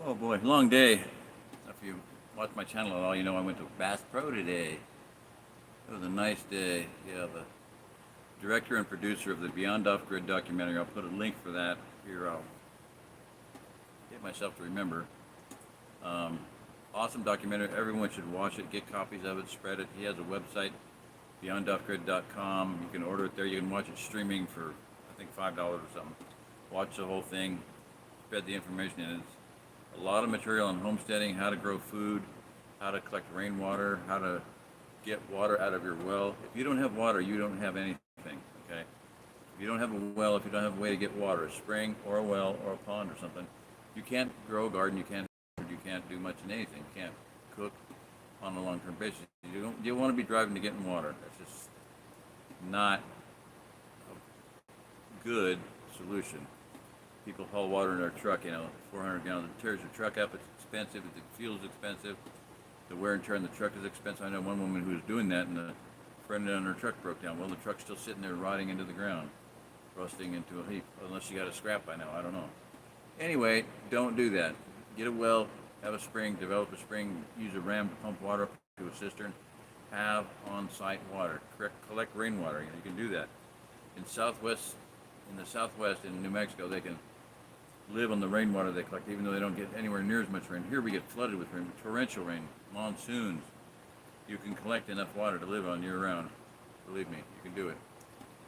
Oh boy, long day. If you watch my channel at all, you know I went to Bass Pro today. It was a nice day. Yeah, the director and producer of the Beyond Off Grid documentary. I'll put a link for that here. I'll get myself to remember. Um, awesome documentary. Everyone should watch it. Get copies of it. Spread it. He has a website, beyondoffgrid.com. You can order it there. You can watch it streaming for I think $5 or something. Watch the whole thing. Spread the information in it. A lot of material on homesteading, how to grow food, how to collect rainwater, how to get water out of your well. If you don't have water, you don't have anything, okay? If you don't have a well, if you don't have a way to get water, a spring or a well or a pond or something, you can't grow a garden, you can't do much in anything. You can't cook on a long-term basis. You want to be driving to getting water. That's just not a good solution. People haul water in their truck, 400 gallons. It tears your truck up. It's expensive. The fuel's expensive. The wear and tear on the truck is expensive. I know one woman who was doing that, and the front end on her truck broke down. Well, the truck's still sitting there rotting into the ground, rusting into a heap. Unless you got a scrap by now, I don't know. Anyway, don't do that. Get a well, have a spring, develop a spring, use a ram to pump water up to a cistern. Have on-site water. Collect rainwater. You can do that. In the Southwest in New Mexico, they can live on the rainwater they collect, even though they don't get anywhere near as much rain. Here we get flooded with rain, torrential rain, monsoons. You can collect enough water to live on year-round. Believe me, you can do it.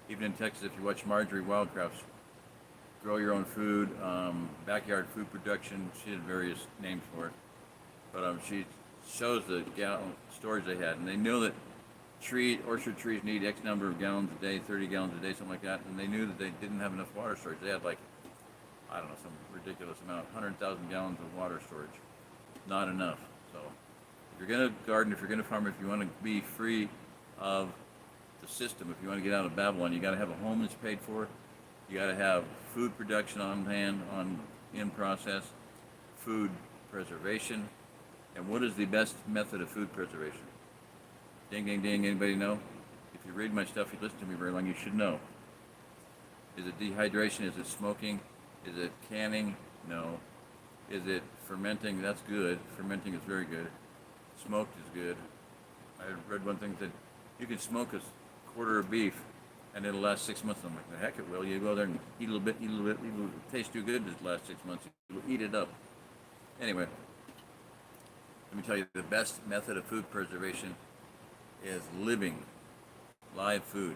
Even in Texas, if you watch Marjorie Wildcraft's Grow Your Own Food, backyard food production, she had various names for it. But she shows the gallon storage they had, and they know that orchard trees need X number of gallons a day, 30 gallons a day, something like that, and they knew that they didn't have enough water storage. They had I don't know, some ridiculous amount, 100,000 gallons of water storage. Not enough. So if you're going to garden, if you're going to farm, if you want to be free of the system, if you want to get out of Babylon, you got to have a home that's paid for. You got to have food production on hand, in process, food preservation. And what is the best method of food preservation? Ding, ding, ding. Anybody know? If you read my stuff, you listen to me very long, you should know. Is it dehydration? Is it smoking? Is it canning? No. Is it fermenting? That's good. Fermenting is very good. Smoked is good. I read one thing that you can smoke a quarter of beef and it'll last 6 months. I'm like, the heck it will. You go there and eat a little bit, It'll taste too good to last 6 months. You'll eat it up. Anyway, let me tell you, the best method of food preservation is living, live food.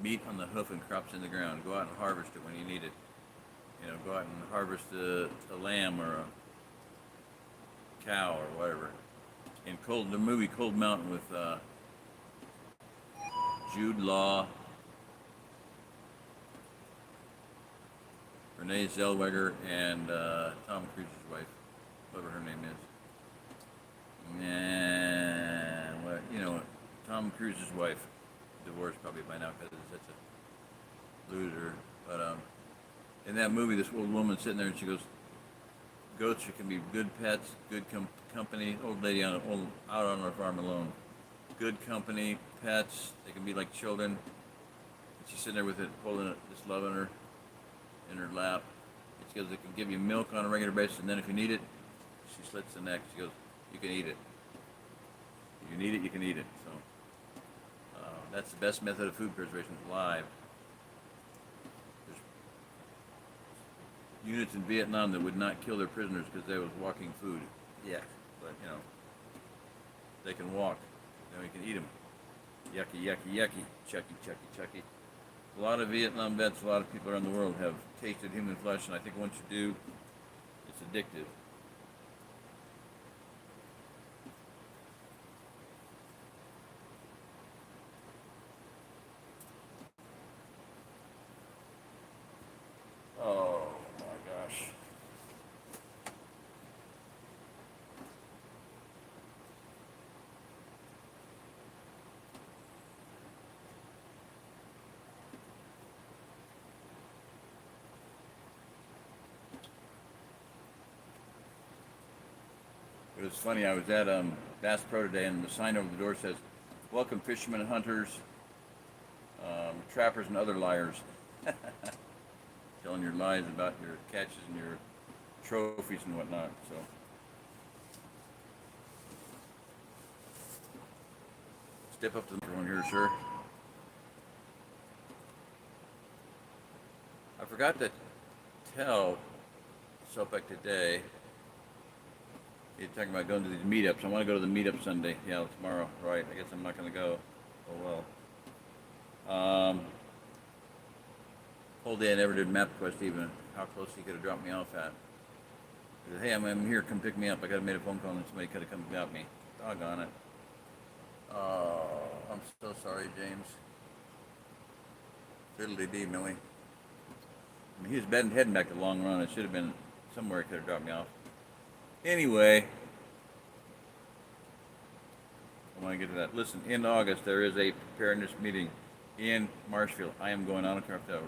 Meat on the hoof and crops in the ground. Go out and harvest it when you need it. Go out and harvest a lamb or a cow or whatever. In the movie Cold Mountain with Jude Law, Renee Zellweger, and Tom Cruise's wife, whatever her name is. And Tom Cruise's wife, divorced probably by now because he's such a loser. But in that movie, this old woman sitting there and she goes, goats can be good pets, good company. Old lady out on her farm alone. Good company, pets. They can be like children. And she's sitting there with it, holding it, just loving her in her lap. And she goes, it can give you milk on a regular basis, and then if you need it, she slits the neck. She goes, you can eat it. If you need it, you can eat it. So that's the best method of food preservation, live. Units in Vietnam that would not kill their prisoners because they was walking food. Yeah, but they can walk. Then we can eat them. Yucky, yucky, yucky. Chucky, chucky, chucky. A lot of Vietnam vets, a lot of people around the world have tasted human flesh, and I think once you do, it's addictive. Oh my gosh. It was funny, I was at Bass Pro today, and the sign over the door says, welcome fishermen and hunters, trappers and other liars. Telling your lies about your catches and your trophies and whatnot. So step up to the microphone here, sir. I forgot to tell Sopek today. He's talking about going to these meetups. I want to go to the meetup Sunday. Yeah, tomorrow. Right. I guess I'm not going to go. Oh well. Whole day I never did MapQuest even. How close he could have dropped me off at. He said, hey, I'm here. Come pick me up. I got to make a phone call and somebody could have come and got me. Doggone it. Oh, I'm so sorry, James. Fiddly-dee, Millie. I mean, he was heading back the long run. It should have been somewhere he could have dropped me off. Anyway, I want to get to that. Listen, in August, there is a preparedness meeting in Marshfield. I am going. I don't care if I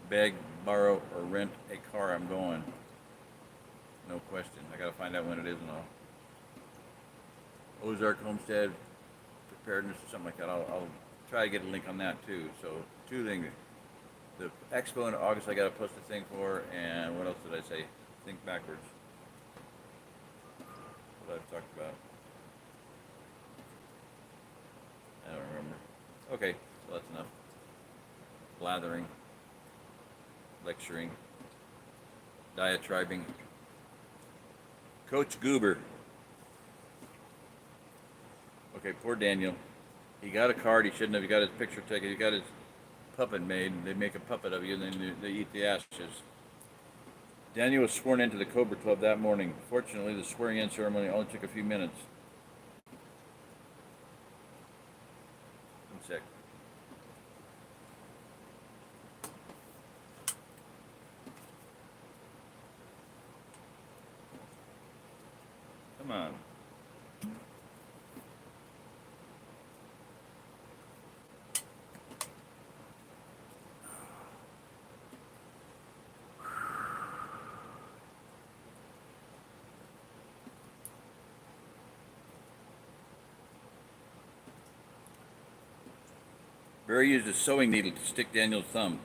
beg, borrow, or rent a car. I'm going. No question. I got to find out when it is and all. OzArk Homestead preparedness or something like that. I'll try to get a link on that too. So 2 things. The expo in August I got to post a thing for, and what else did I say? Think backwards. What I've talked about. I don't remember. Okay, so that's enough. Blathering, lecturing, diatribing. Coach Goober. Okay, poor Daniel. He got a card he shouldn't have. He got his picture taken. He got his puppet made. They make a puppet of you and then they eat the ashes. Daniel was sworn into the Cobra Club that morning. Fortunately, the swearing-in ceremony only took a few minutes. One sec. Come on. Barry used a sewing needle to stick Daniel's thumb.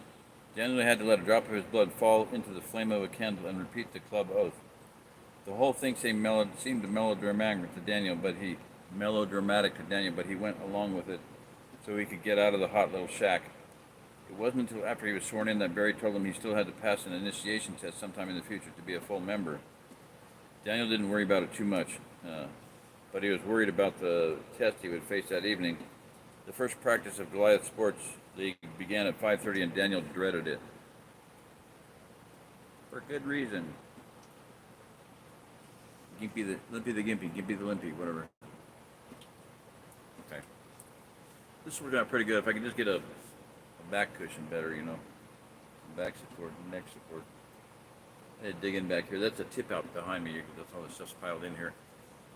Daniel had to let a drop of his blood fall into the flame of a candle and repeat the club oath. The whole thing seemed melodramatic to Daniel, but he went along with it so he could get out of the hot little shack. It wasn't until after he was sworn in that Barry told him he still had to pass an initiation test sometime in the future to be a full member. Daniel didn't worry about it too much, but he was worried about the test he would face that evening. The first practice of Goliath Sports League began at 5:30 and Daniel dreaded it. For good reason. Gimpy the Limpy, whatever. Okay. This is working out pretty good. If I can just get a back cushion better, back support, neck support. I had to dig in back here. That's a tip out behind me. That's all the stuff's piled in here.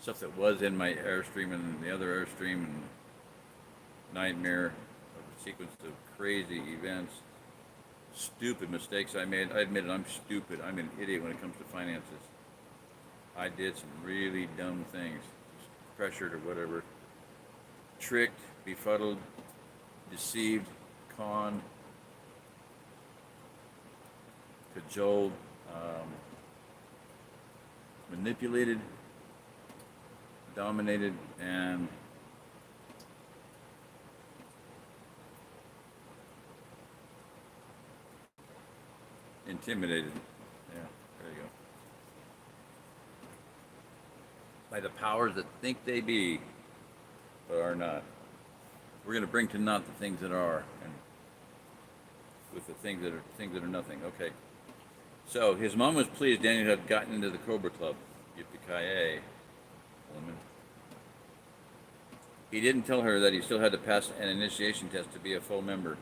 Stuff that was in my Airstream and the other Airstream and nightmare of a sequence of crazy events, stupid mistakes I made. I admit it, I'm stupid. I'm an idiot when it comes to finances. I did some really dumb things, pressured or whatever, tricked, befuddled, deceived, conned, cajoled, manipulated, dominated, and intimidated. Yeah, there you go. By the powers that think they be, but are not. We're going to bring to naught the things that are, and with the things that are nothing. Okay. So his mom was pleased Daniel had gotten into the Cobra Club. Yippee-ki-yay, woman. He didn't tell her that he still had to pass an initiation test to be a full member.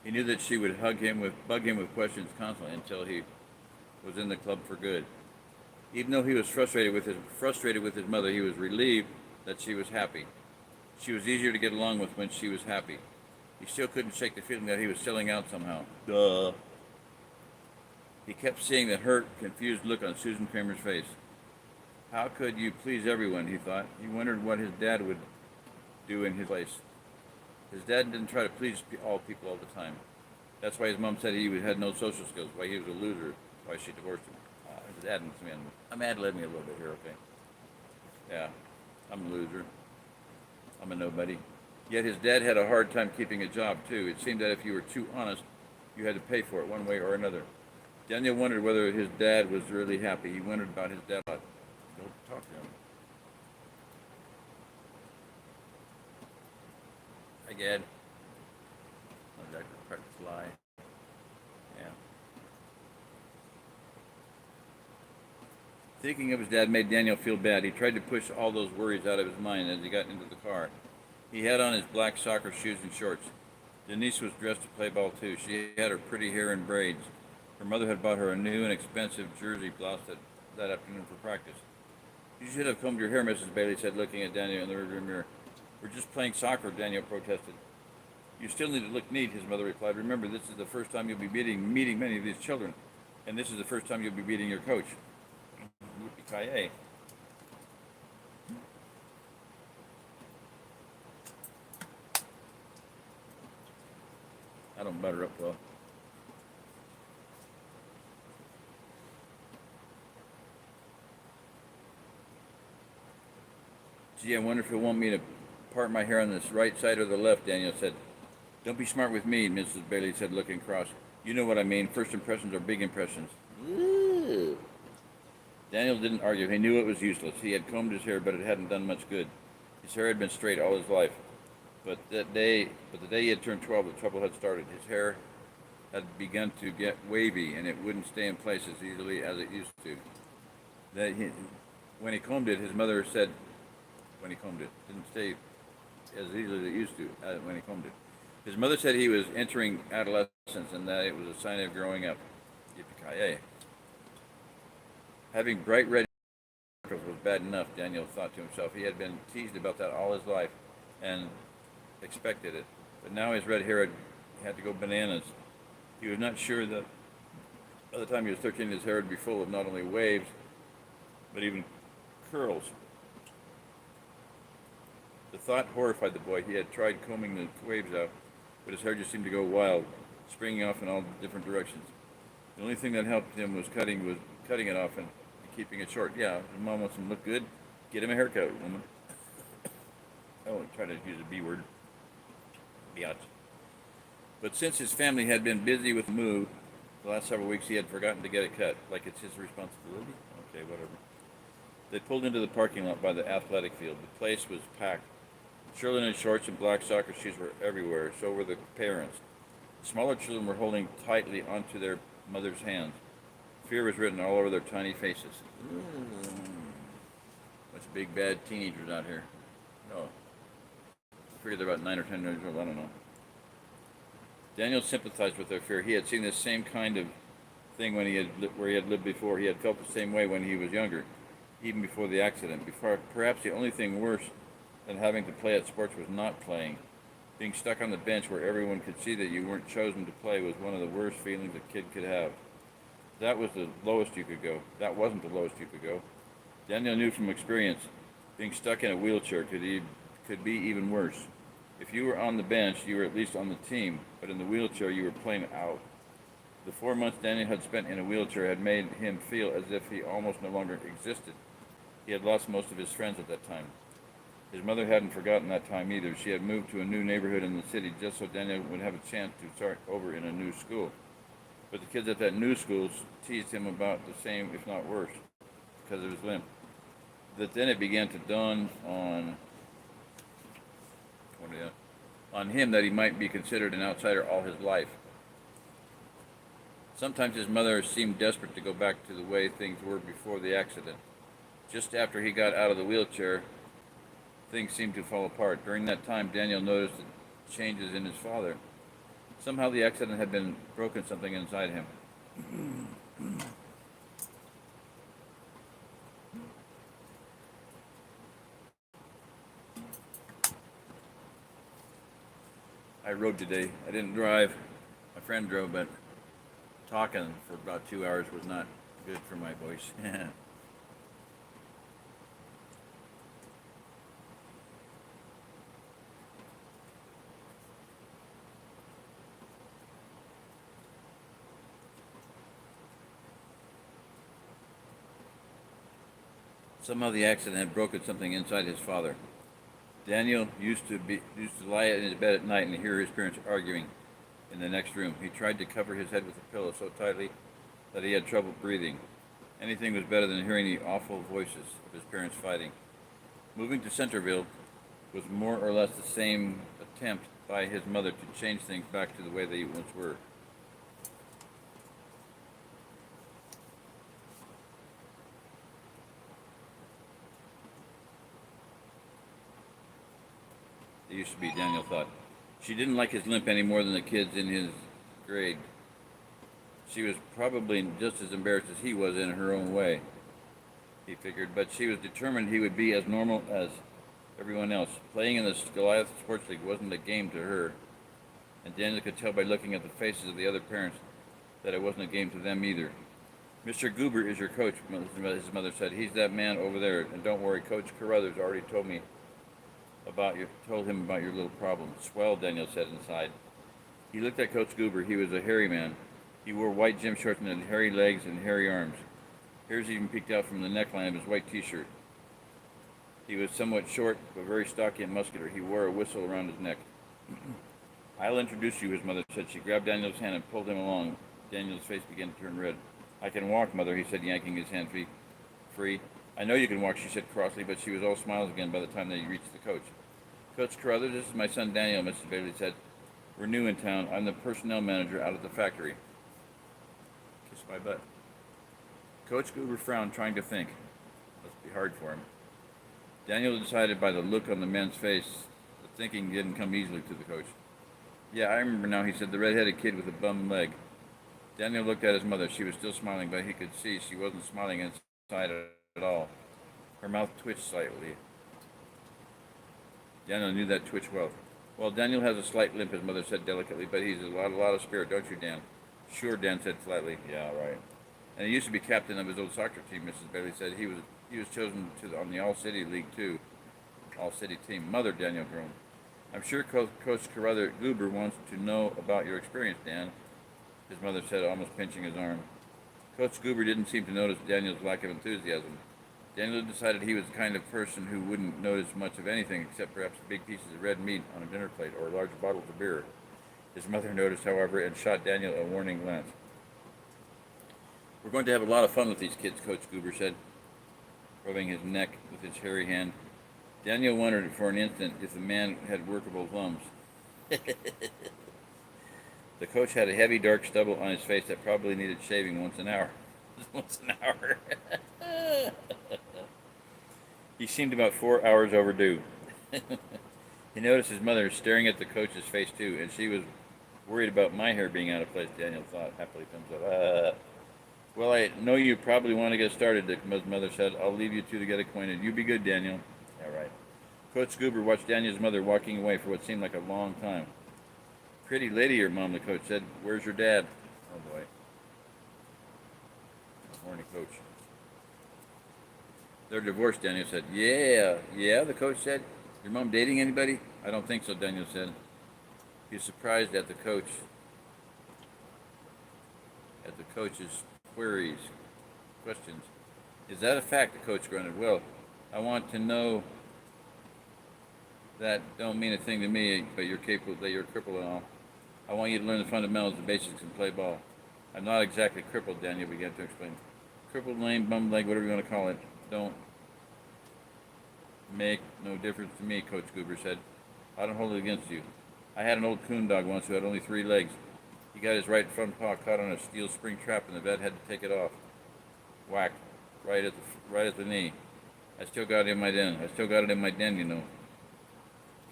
He knew that she would bug him with questions constantly until he was in the club for good. Even though he was frustrated with his mother, he was relieved that she was happy. She was easier to get along with when she was happy. He still couldn't shake the feeling that he was selling out somehow. Duh. He kept seeing the hurt, confused look on Susan Kramer's face. How could you please everyone, he thought. He wondered what his dad would do in his place. His dad didn't try to please all people all the time. That's why his mom said he had no social skills, why he was a loser, why she divorced him. I'm ad-libbing a little bit here, okay? Yeah, I'm a loser. I'm a nobody. Yet his dad had a hard time keeping a job, too. It seemed that if you were too honest, you had to pay for it one way or another. Daniel wondered whether his dad was really happy. He wondered about his dad a lot. Don't talk to him. Hi, Gad. Oh, Dr. Pratt fly. Yeah. Thinking of his dad made Daniel feel bad. He tried to push all those worries out of his mind as he got into the car. He had on his black soccer shoes and shorts. Denise was dressed to play ball too. She had her pretty hair in braids. Her mother had bought her a new and expensive jersey blouse that afternoon for practice. You should have combed your hair, Mrs. Bailey said, looking at Daniel in the rearview mirror. We're just playing soccer, Daniel protested. You still need to look neat, his mother replied. Remember, this is the first time you'll be meeting many of these children, and this is the first time you'll be meeting your coach. Yippee-ki-yay. I don't butter up well. Gee, I wonder if he'll want me to part my hair on this right side or the left, Daniel said. Don't be smart with me, Mrs. Bailey said, looking cross. You know what I mean. First impressions are big impressions. Ooh. Daniel didn't argue. He knew it was useless. He had combed his hair, but it hadn't done much good. His hair had been straight all his life. But the day he had turned 12, the trouble had started. His hair had begun to get wavy, and it wouldn't stay in place as easily as it used to. When he combed it, his mother said, when he combed it, didn't stay as easily as it used to when he combed it. His mother said he was entering adolescence and that it was a sign of growing up. Yippee-ki-yay. Having bright red hair was bad enough, Daniel thought to himself. He had been teased about that all his life and expected it. But now his red hair had to go bananas. He was not sure that by the time he was 13, his hair would be full of not only waves, but even curls. The thought horrified the boy. He had tried combing the waves out, but his hair just seemed to go wild, springing off in all different directions. The only thing that helped him was cutting it off and keeping it short. Yeah, his mom wants him to look good. Get him a haircut, woman. I won't try to use a B word. Biatch. But since his family had been busy with the move the last several weeks, he had forgotten to get it cut, like it's his responsibility. Okay, whatever. They pulled into the parking lot by the athletic field. The place was packed. Children in shorts and black soccer shoes were everywhere, so were the parents. The smaller children were holding tightly onto their mother's hands. Fear was written all over their tiny faces. Bunch of big bad teenagers out here. No. I figured they're about 9 or 10 years old, I don't know. Daniel sympathized with their fear. He had seen this same kind of thing where he had lived before. He had felt the same way when he was younger, even before the accident. Perhaps the only thing worse than having to play at sports was not playing. Being stuck on the bench where everyone could see that you weren't chosen to play was one of the worst feelings a kid could have. That was the lowest you could go. That wasn't the lowest you could go. Daniel knew from experience, being stuck in a wheelchair could be even worse. If you were on the bench, you were at least on the team, but in the wheelchair, you were playing out. The 4 months Daniel had spent in a wheelchair had made him feel as if he almost no longer existed. He had lost most of his friends at that time. His mother hadn't forgotten that time either. She had moved to a new neighborhood in the city just so Daniel would have a chance to start over in a new school. But the kids at that new school teased him about the same, if not worse, because of his limp. But then it began to dawn on him that he might be considered an outsider all his life. Sometimes his mother seemed desperate to go back to the way things were before the accident. Just after he got out of the wheelchair, things seemed to fall apart. During that time, Daniel noticed the changes in his father. Somehow the accident had been broken something inside him. I rode today. I didn't drive. My friend drove, but talking for about 2 hours was not good for my voice. Somehow the accident had broken something inside his father. Daniel used to lie in his bed at night and hear his parents arguing in the next room. He tried to cover his head with a pillow so tightly that he had trouble breathing. Anything was better than hearing the awful voices of his parents fighting. Moving to Centerville was more or less the same attempt by his mother to change things back to the way they once were. They used to be, Daniel thought. She didn't like his limp any more than the kids in his grade. She was probably just as embarrassed as he was in her own way, he figured, but she was determined he would be as normal as everyone else. Playing in the Goliath Sports League wasn't a game to her, and Daniel could tell by looking at the faces of the other parents that it wasn't a game to them either. Mr. Goober is your coach, his mother said. He's that man over there, and don't worry, Coach Carruthers already told him about your little problem. Swell, Daniel said inside. He looked at Coach Goober. He was a hairy man. He wore white gym shorts and had hairy legs and hairy arms. Hairs even peeked out from the neckline of his white t-shirt. He was somewhat short, but very stocky and muscular. He wore a whistle around his neck. I'll introduce you, his mother said. She grabbed Daniel's hand and pulled him along. Daniel's face began to turn red. I can walk, Mother, he said, yanking his hand free. I know you can walk, she said crossly, but she was all smiles again by the time they reached the coach. Coach Carruthers, this is my son Daniel, Mrs. Bailey said. We're new in town. I'm the personnel manager out at the factory. Kiss my butt. Coach Goober frowned, trying to think. Must be hard for him. Daniel decided by the look on the man's face that thinking didn't come easily to the coach. Yeah, I remember now, he said, the red-headed kid with a bum leg. Daniel looked at his mother. She was still smiling, but he could see she wasn't smiling inside at all. Her mouth twitched slightly. Daniel knew that twitch well. Well, Daniel has a slight limp, his mother said delicately, but he's a lot of spirit, don't you, Dan? Sure, Dan said flatly. Yeah, right. And he used to be captain of his old soccer team, Mrs. Bailey said. He was chosen on the All-City League, too. All-City team. Mother, Daniel groaned. I'm sure Coach Carruthers Goober wants to know about your experience, Dan, his mother said, almost pinching his arm. Coach Goober didn't seem to notice Daniel's lack of enthusiasm. Daniel decided he was the kind of person who wouldn't notice much of anything except perhaps big pieces of red meat on a dinner plate or large bottles of beer. His mother noticed, however, and shot Daniel a warning glance. We're going to have a lot of fun with these kids, Coach Goober said, rubbing his neck with his hairy hand. Daniel wondered for an instant if the man had workable thumbs. The coach had a heavy, dark stubble on his face that probably needed shaving once an hour. He seemed about 4 hours overdue. He noticed his mother staring at the coach's face, too, and she was worried about my hair being out of place, Daniel thought, happily thumbs up. Well, I know you probably want to get started, the mother said. I'll leave you two to get acquainted. You be good, Daniel. All right. Coach Goober watched Daniel's mother walking away for what seemed like a long time. Pretty lady, your mom, the coach said. Where's your dad? Oh, boy. Horny coach. They're divorced, Daniel said. Yeah, the coach said. Your mom dating anybody? I don't think so, Daniel said. He was surprised at the coach's questions. Is that a fact? The coach grunted. Well, I want to know that don't mean a thing to me, but you're crippled and all. I want you to learn the fundamentals, the basics, and play ball. I'm not exactly crippled, Daniel began to explain. Crippled, lame, bum leg, whatever you want to call it, don't make no difference to me, Coach Goober said. I don't hold it against you. I had an old coon dog once who had only 3 legs. He got his right front paw caught on a steel spring trap, and the vet had to take it off. Whack, right at the knee. I still got it in my den, you know.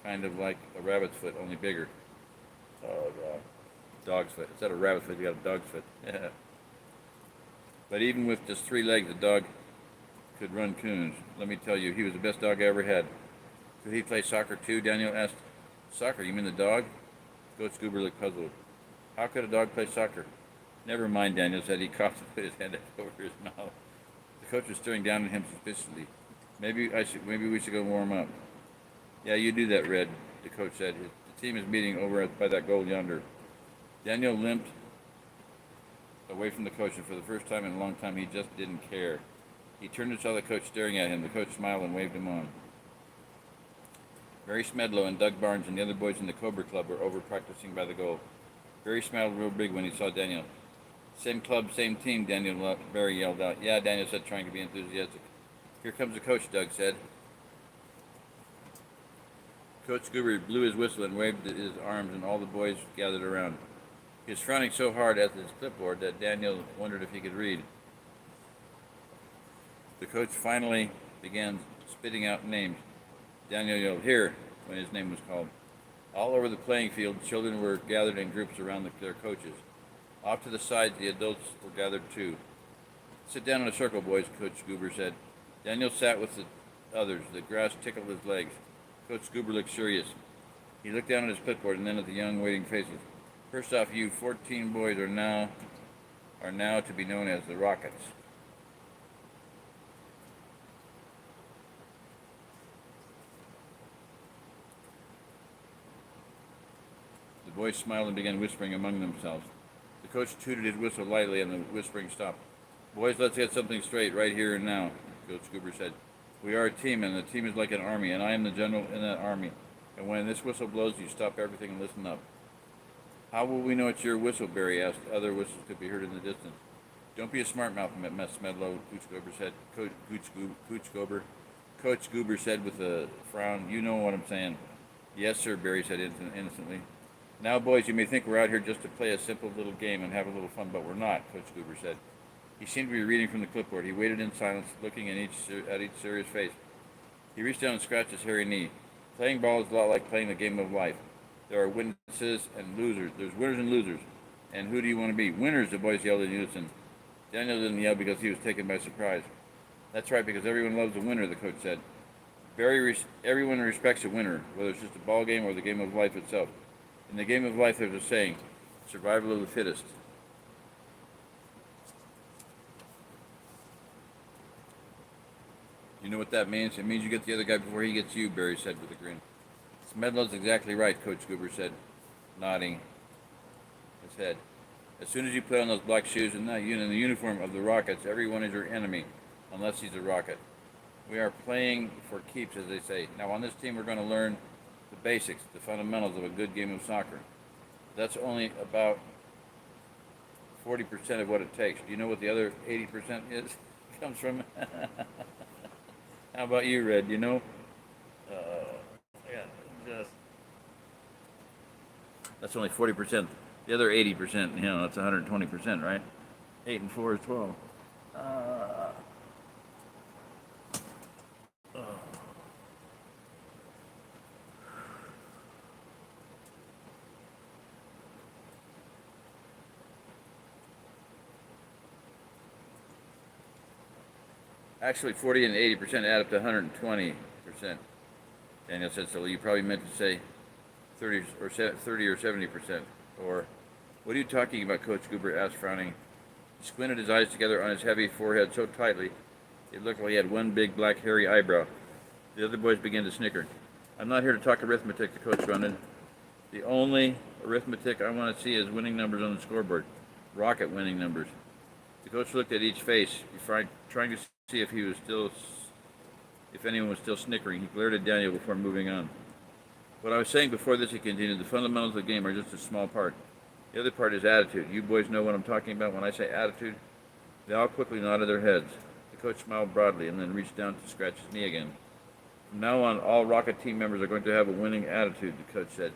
Kind of like a rabbit's foot, only bigger. Oh, God. Dog's foot. Instead of a rabbit's foot, you got a dog's foot. Yeah. But even with just 3 legs, the dog could run coons. Let me tell you, he was the best dog I ever had. Could he play soccer too? Daniel asked. Soccer? You mean the dog? Coach Goober looked puzzled. How could a dog play soccer? Never mind, Daniel said. He coughed and put his hand over his mouth. The coach was staring down at him suspiciously. Maybe we should go warm up. Yeah, you do that, Red, the coach said. The team is meeting over by that goal yonder. Daniel limped away from the coach, and for the first time in a long time, he just didn't care. He turned and saw the coach staring at him. The coach smiled and waved him on. Barry Smedlow and Doug Barnes and the other boys in the Cobra Club were over practicing by the goal. Barry smiled real big when he saw Daniel. Same club, same team, Barry yelled out. Yeah, Daniel said, trying to be enthusiastic. Here comes the coach, Doug said. Coach Goober blew his whistle and waved his arms, and all the boys gathered around. He was frowning so hard at his clipboard that Daniel wondered if he could read. The coach finally began spitting out names. Daniel yelled, "Here," when his name was called. All over the playing field, children were gathered in groups around their coaches. Off to the side, the adults were gathered too. "Sit down in a circle, boys," Coach Goober said. Daniel sat with the others. The grass tickled his legs. Coach Goober looked serious. He looked down at his clipboard and then at the young, waiting faces. "First off, you 14 boys are now to be known as the Rockets." The boys smiled and began whispering among themselves. The coach tooted his whistle lightly and the whispering stopped. "Boys, let's get something straight right here and now," Coach Goober said. "We are a team, and the team is like an army, and I am the general in that army. And when this whistle blows, you stop everything and listen up." "How will we know it's your whistle?" Barry asked. Other whistles could be heard in the distance. "Don't be a smart mouth, Miss Smedlow," Coach Goober said. Coach Goober said with a frown, "You know what I'm saying." "Yes, sir," Barry said innocently. "Now, boys, you may think we're out here just to play a simple little game and have a little fun, but we're not," Coach Goober said. He seemed to be reading from the clipboard. He waited in silence, looking at each serious face. He reached down and scratched his hairy knee. "Playing ball is a lot like playing the game of life. There are winners and losers. There's winners and losers. And who do you want to be?" "Winners," the boys yelled in unison. Daniel didn't yell because he was taken by surprise. "That's right, because everyone loves a winner," the coach said. Everyone respects a winner, whether it's just a ball game or the game of life itself. In the game of life, there's a saying, survival of the fittest. "You know what that means? It means you get the other guy before he gets you," Barry said with a grin. "Smedlow's exactly right," Coach Goober said, nodding his head. "As soon as you put on those black shoes and in the uniform of the Rockets, everyone is your enemy, unless he's a Rocket. We are playing for keeps, as they say. Now, on this team, we're going to learn the basics, the fundamentals of a good game of soccer. That's only about 40% of what it takes. Do you know what the other 80% is? Comes from?" How about you, Red? You know? Yeah, just. That's only 40%. The other 80%, that's 120%, right? 8 and 4 is 12. Actually, 40 and 80% add up to 120%. Daniel said, "So you probably meant to say 30 or 70%. Or, what are you talking about?" Coach Goober asked, frowning. He squinted his eyes together on his heavy forehead so tightly it looked like he had one big black hairy eyebrow. The other boys began to snicker. "I'm not here to talk arithmetic," the coach grunted. "The only arithmetic I want to see is winning numbers on the scoreboard. Rocket winning numbers." The coach looked at each face, trying to see if anyone was still snickering. He glared at Daniel before moving on. "What I was saying before this," he continued, "the fundamentals of the game are just a small part. The other part is attitude. You boys know what I'm talking about when I say attitude?" They all quickly nodded their heads. The coach smiled broadly and then reached down to scratch his knee again. "From now on, all Rocket team members are going to have a winning attitude," the coach said.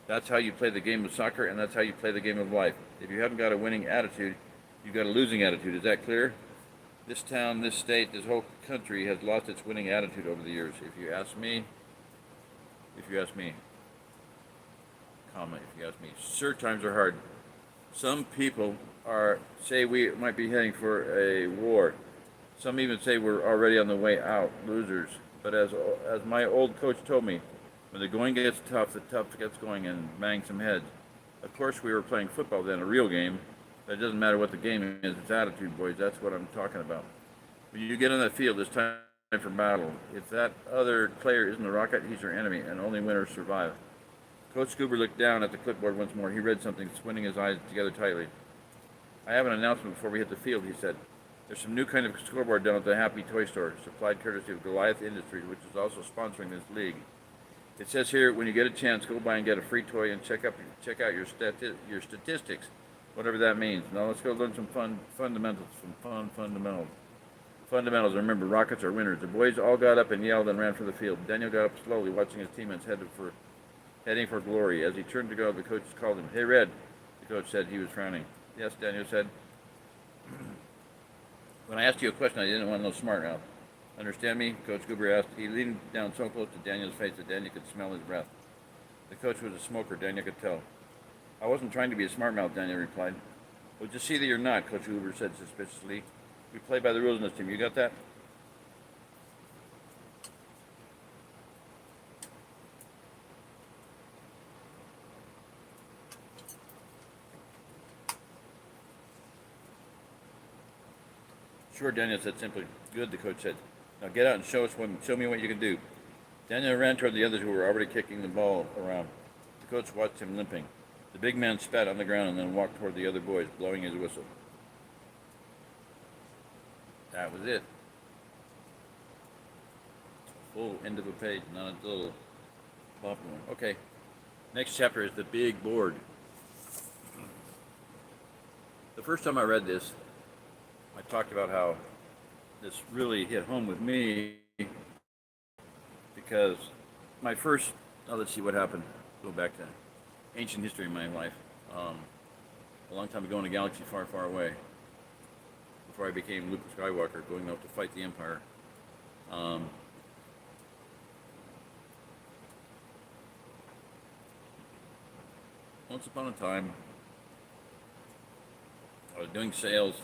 "That's how you play the game of soccer, and that's how you play the game of life. If you haven't got a winning attitude, you've got a losing attitude. Is that clear? This town, this state, this whole country has lost its winning attitude over the years. If you ask me, sir, times are hard. Some people say we might be heading for a war. Some even say we're already on the way out, losers. But as my old coach told me, when the going gets tough, the tough gets going and bang some heads. Of course, we were playing football then, a real game. But it doesn't matter what the game is, it's attitude, boys. That's what I'm talking about. When you get on the field, it's time for battle. If that other player isn't a Rocket, he's your enemy, and only winners survive." Coach Goober looked down at the clipboard once more. He read something, squinting his eyes together tightly. "I have an announcement before we hit the field," he said. There's some new kind of scoreboard down at the Happy Toy Store, supplied courtesy of Goliath Industries, which is also sponsoring this league. It says here, when you get a chance, go by and get a free toy and check out your statistics, whatever that means. Now let's go learn some fundamentals. Fundamentals. Remember, Rockets are winners. The boys all got up and yelled and ran for the field. Daniel got up slowly, watching his teammates heading for glory. As he turned to go, the coach called him. "Hey, Red," the coach said. He was frowning. "Yes," Daniel said. "When I asked you a question, I didn't want no smart mouth. Understand me?" Coach Goober asked. He leaned down so close to Daniel's face that Daniel could smell his breath. The coach was a smoker, Daniel could tell. "I wasn't trying to be a smart mouth," Daniel replied. "Well, just see that you're not," Coach Goober said suspiciously. "We play by the rules in this team. You got that?" "Sure," Daniel said simply. "Good," the coach said. "Now get out and show me what you can do." Daniel ran toward the others who were already kicking the ball around. The coach watched him limping. The big man spat on the ground and then walked toward the other boys, blowing his whistle. That was it. Full end of a page, not a little bump one. Okay. Next chapter is the big board. The first time I read this, I talked about how this really hit home with me because my first, let's see what happened. Go back to ancient history in my life. A long time ago in a galaxy far, far away, before I became Luke Skywalker, going out to fight the Empire. Once upon a time, I was doing sales,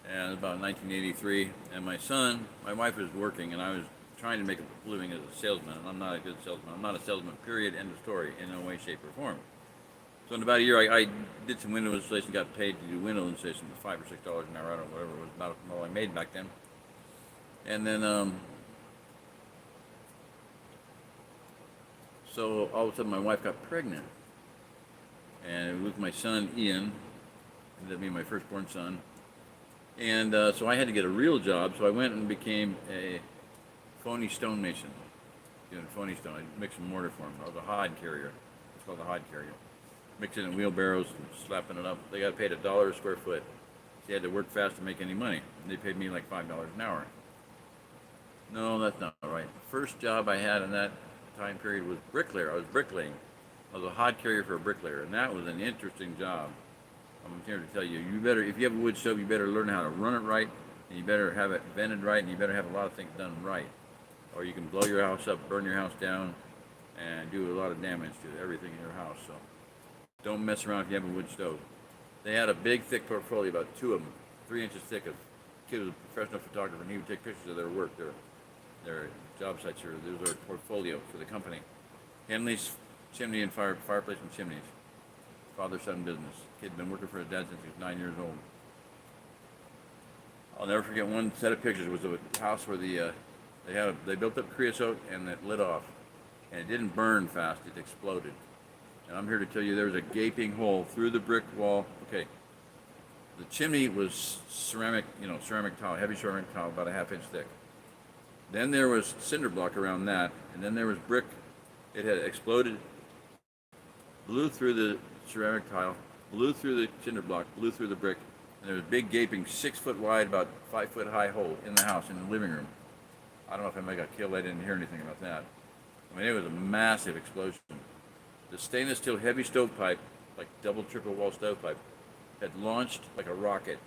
and about 1983, and my wife was working, and I was trying to make a living as a salesman, and I'm not a good salesman. I'm not a salesman, period, end of story, in no way, shape, or form. So in about a year, I did some window installation, got paid to do window installation for $5 or $6 an hour, I don't know, whatever it was, about all I made back then. And then, so all of a sudden my wife got pregnant. And it was with my son, Ian, ended up being my firstborn son. And so I had to get a real job, so I went and became a phony stonemason. Doing phony stone, I mixed some mortar for them. I was a hod carrier. It's called a hod carrier. Mixing it in wheelbarrows and slapping it up. They got paid $1 a square foot. They had to work fast to make any money. And they paid me like $5 an hour. No, that's not right. The first job I had in that time period was bricklayer. I was bricklaying. I was a hod carrier for a bricklayer, and that was an interesting job. I'm here to tell you, if you have a wood stove, you better learn how to run it right, and you better have it vented right, and you better have a lot of things done right. Or you can blow your house up, burn your house down, and do a lot of damage to everything in your house. So don't mess around if you have a wood stove. They had a big, thick portfolio, about 2 of them, 3 inches thick. A kid was a professional photographer, and he would take pictures of their work, their job sites, or their portfolio for the company. Henley's chimney and fireplace and chimneys. Father-son business. Kid had been working for his dad since he was 9 years old. I'll never forget one set of pictures. It was a house where they built up creosote and it lit off, and it didn't burn fast. It exploded. And I'm here to tell you there was a gaping hole through the brick wall. Okay, the chimney was ceramic tile, heavy ceramic tile, about a ½ inch thick. Then there was cinder block around that, and then there was brick. It had exploded, blew through the ceramic tile, blew through the cinder block, blew through the brick, and there was a big gaping 6 foot wide, about 5 foot high hole in the house, in the living room. I don't know if anybody got killed. I didn't hear anything about that. I mean, it was a massive explosion. The stainless steel heavy stovepipe, like double, triple wall stovepipe, had launched like a rocket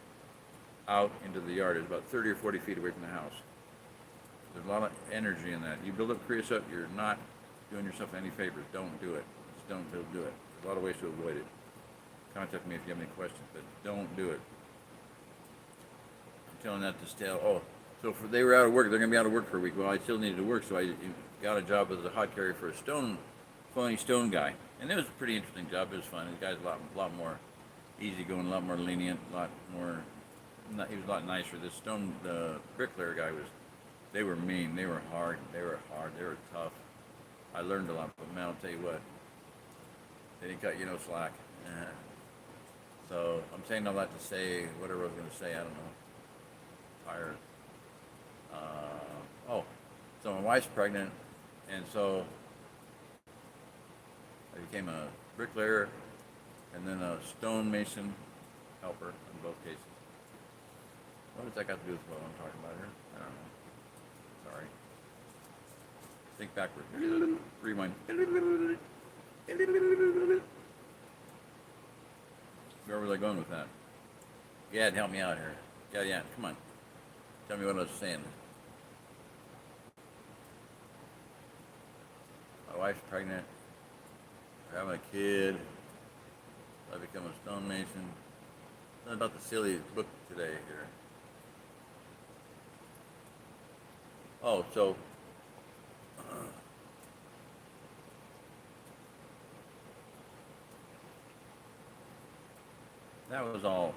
out into the yard. It was about 30 or 40 feet away from the house. There's a lot of energy in that. You build up creosote, you're not doing yourself any favors. Don't do it. Just don't do it. There's a lot of ways to avoid it. Contact me if you have any questions, but don't do it. I'm telling that to Stale. Oh, so they were out of work. They're going to be out of work for a week. Well, I still needed to work, so I got a job as a hod carrier for a phony stone guy. And it was a pretty interesting job. It was fun. The guy's a lot more easygoing, a lot more lenient, he was a lot nicer. The bricklayer guy they were mean, they were hard, they were tough. I learned a lot, but man, I'll tell you what, they didn't cut you no slack. So I'm saying all that to say whatever I was going to say, I don't know. tired. Oh, so my wife's pregnant, and so I became a bricklayer and then a stonemason helper in both cases. What does that got to do with what I'm talking about here? I don't know. Sorry. Think backward. Rewind. Where was I going with that? Gad, help me out here. Gad, come on. Tell me what I was saying. My wife's pregnant. We're having a kid. I become a stonemason. Something about the silly book today here. Oh, so that was all.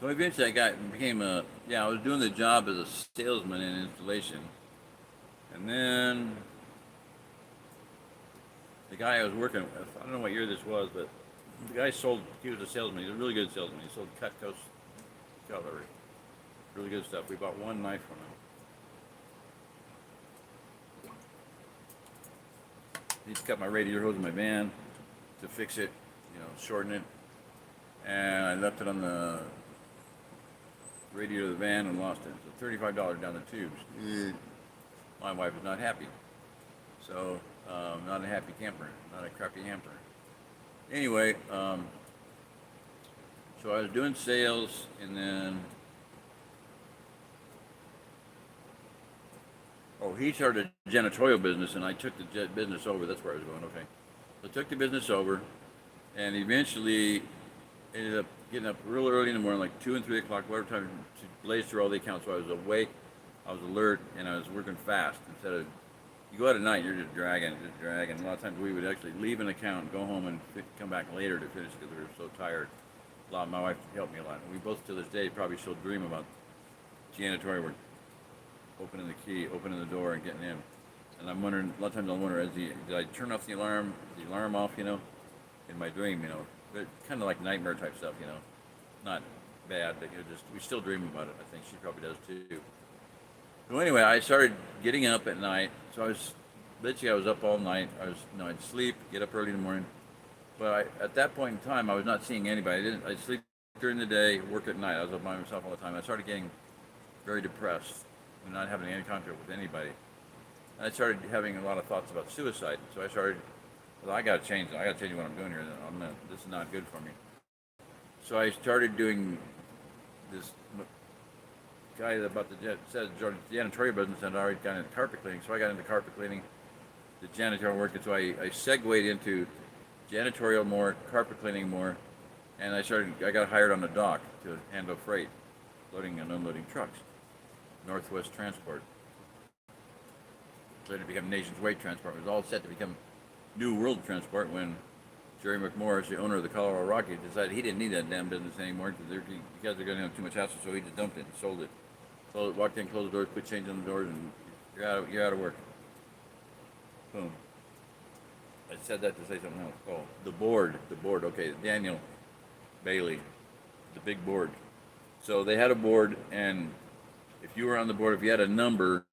So eventually I was doing the job as a salesman in installation. And then the guy I was working with, I don't know what year this was, but the guy he was a salesman. He was a really good salesman. He sold Cutco cutlery. Really good stuff. We bought one knife from him. He just cut my radiator hose in my van to fix it, shorten it. And I left it on the radiator of the van and lost it. So $35 down the tubes. My wife is not happy. So, not a happy camper, not a crappy hamper. Anyway, so I was doing sales, and then he started a janitorial business, and I took the business over. That's where I was going. Okay, so I took the business over, and eventually ended up getting up real early in the morning, like 2 and 3 o'clock, whatever time to blaze through all the accounts. So I was awake, I was alert, and I was working fast. Instead of, you go out at night, you're just dragging. A lot of times we would actually leave an account, go home, and come back later to finish because we were so tired. My wife helped me a lot. And we both, to this day, probably still dream about janitorial work. Opening the key, opening the door, and getting in. And I'm wondering, a lot of times I'll wonder, did I turn off the alarm off, in my dream, kind of like nightmare type stuff, not bad, but we still dream about it. I think she probably does too. So anyway, I started getting up at night. So I was up all night. I'd sleep, get up early in the morning. But at that point in time, I was not seeing anybody. I'd sleep during the day, work at night. I was up by myself all the time. I started getting very depressed and not having any contact with anybody. And I started having a lot of thoughts about suicide. So I started, I got to change. I got to change what I'm doing here. This is not good for me. So I started doing this. Guy about the janitorial business had already got into carpet cleaning, so I got into carpet cleaning, the janitorial work, and so I segued into janitorial more, carpet cleaning more, and I got hired on the dock to handle freight, loading and unloading trucks, Northwest Transport. Later became Nation's Weight Transport. It was all set to become New World Transport when Jerry McMorris, the owner of the Colorado Rockies, decided he didn't need that damn business anymore because they're going to have too much hassle, so he just dumped it and sold it. So walked in, closed the doors, put change on the doors, and you're out of work. Boom. I said that to say something else. Oh, the board. Okay, Daniel Bailey, the big board. So they had a board, and if you were on the board, if you had a number,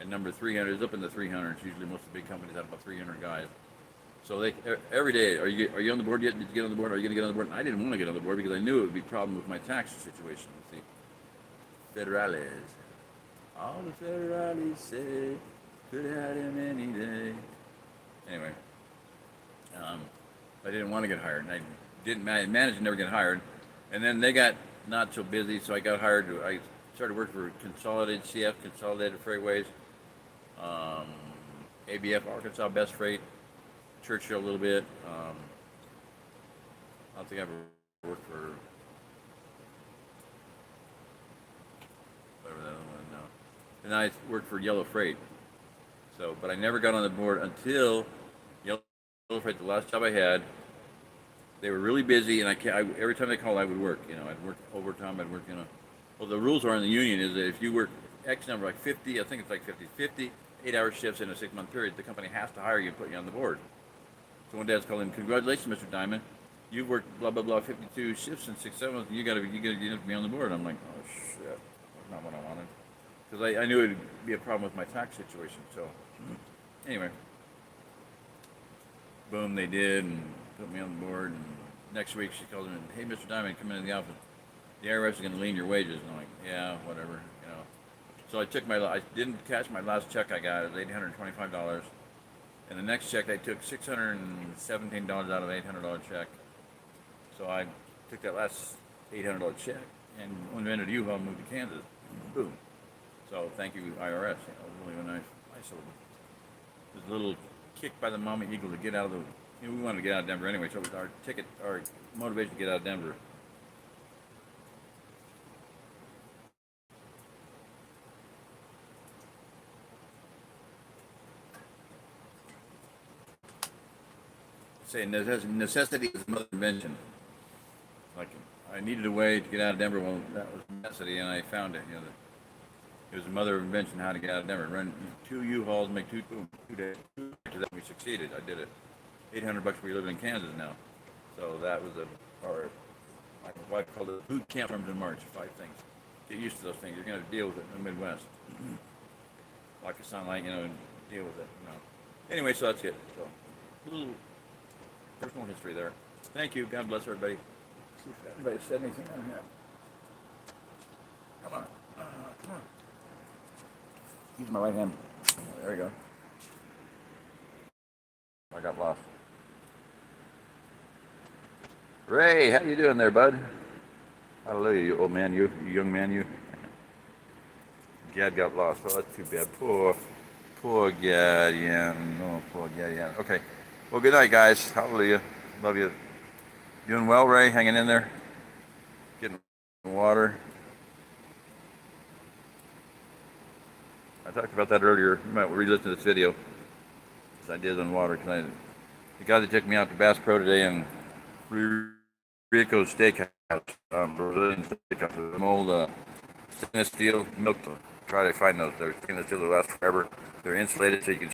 and number 300 is up in the 300s. Usually, most of the big companies have about 300 guys. So every day, are you on the board yet? Did you get on the board? Are you going to get on the board? And I didn't want to get on the board because I knew it would be a problem with my tax situation. See, federales. All the federales say could have had him any day. Anyway, I didn't want to get hired, and I managed to never get hired. And then they got not so busy, so I got hired. I started working for Consolidated Freightways, ABF, Arkansas Best Freight, Churchill a little bit. I don't think I ever worked for whatever that other one now. And I worked for Yellow Freight. So, but I never got on the board until Yellow Freight, the last job I had. They were really busy, and every time they called, I would work. I'd work overtime. I'd work. Well, the rules are in the union is that if you work X number, like 50, I think it's like 50 8-hour shifts in a 6-month period, the company has to hire you and put you on the board. So one day I was calling him, "Congratulations, Mr. Diamond. you've worked blah blah blah 52 shifts in 6 months. You gotta be on the board. I'm like, oh shit, that's not what I wanted. Because I knew it'd be a problem with my tax situation. So anyway, boom, they did and put me on the board. And next week she calls me, hey, Mr. Diamond, come into the office. The IRS is going to lien your wages. And I'm like, yeah, whatever, you know. So I didn't catch my last check I got. It was $825. And the next check I took $617 out of an $800 check. So I took that last $800 check and when I entered U-Haul, moved to Kansas. Boom. So thank you, IRS. You know, it was really nice little kick by the Mama Eagle to get out of the. You know, we wanted to get out of Denver anyway, so it was our motivation to get out of Denver. Say necessity is the mother of invention. Like I needed a way to get out of Denver. Well, that was necessity, and I found it. You know, it was the mother of invention how to get out of Denver. Run 2 U-Hauls, make 2 days. After that, we succeeded. I did it. $800 for living in Kansas now. So that was my wife called it boot camp from in March. 5 things. Get used to those things. You're going to deal with it in the Midwest. Like a sunlight, you know, and deal with it. You know. Anyway, so that's it. So a little personal history there. Thank you. God bless everybody. See if anybody said anything on here. Come on. Come on. Use my right hand. There we go. I got lost. Ray, how you doing there, bud? Hallelujah, you old man, you young man, you. Gad got lost. Oh, that's too bad. Poor Gad, yeah. No, poor Gad, yeah. Okay. Well, good night, guys. Hallelujah. Love you. Doing well, Ray? Hanging in there? Getting water? I talked about that earlier. You might re-listen to this video, as I did on water. The guy that took me out to Bass Pro today in Rico's Steakhouse, Brazilian Steakhouse, some old stainless steel milk. Try to find those. They're stainless steel, they last forever. They're insulated so you can